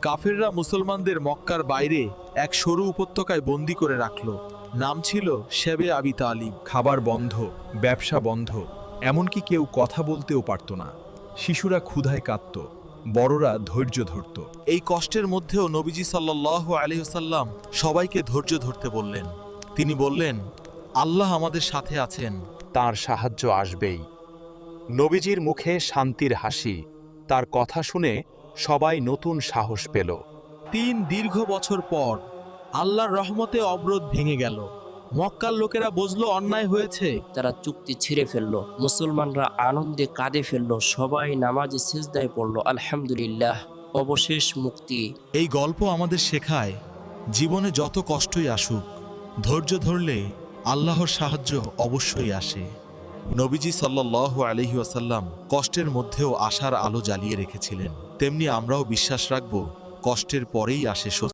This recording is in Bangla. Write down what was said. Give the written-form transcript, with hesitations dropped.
কাফেররা মুসলমানদের মক্কার বাইরে এক সরু উপত্যকায় বন্দী করে রাখল। নাম ছিল শেবে আবি তালিব। খাবার বন্ধ, ব্যবসা বন্ধ, এমনকি কেউ কথা বলতেও পারত না। শিশুরা ক্ষুধায় কাঁদত, বড়রা ধৈর্য ধরত। এই কষ্টের মধ্যেও নবীজি সাল্লাল্লাহু আলাইহি ওয়াসাল্লাম সবাইকে ধৈর্য ধরতে বললেন। তিনি বললেন, আল্লাহ আমাদের সাথে আছেন, তার সাহায্য আসবেই। নবীজির মুখে শান্তির হাসি, তার কথা শুনে সবাই নতুন সাহস পেল। 3 দীর্ঘ বছর পর আল্লাহর রহমতে অবরোধ ভেঙে গেল। মক্কার লোকেরা বুঝলো অন্যায় হয়েছে। তারা চুক্তি ছিঁড়ে ফেললো। মুসলমানরা আনন্দে কাঁদে ফেললো। সবাই নামাজে সিজদায় পড়লো। আলহামদুলিল্লাহ, অবশেষ মুক্তি। এই গল্প আমাদের শেখায়, জীবনে যত কষ্টই আসুক, ধৈর্য ধরলে আল্লাহর সাহায্য অবশ্যই আসে। নবীজি সাল্লাল্লাহু আলাইহি ওয়াসাল্লাম কষ্টের মধ্যেও আশার আলো জ্বালিয়ে রেখেছিলেন। তেমনি আমরাও বিশ্বাস রাখব, কষ্টের পরেই আসে স্বস্তি।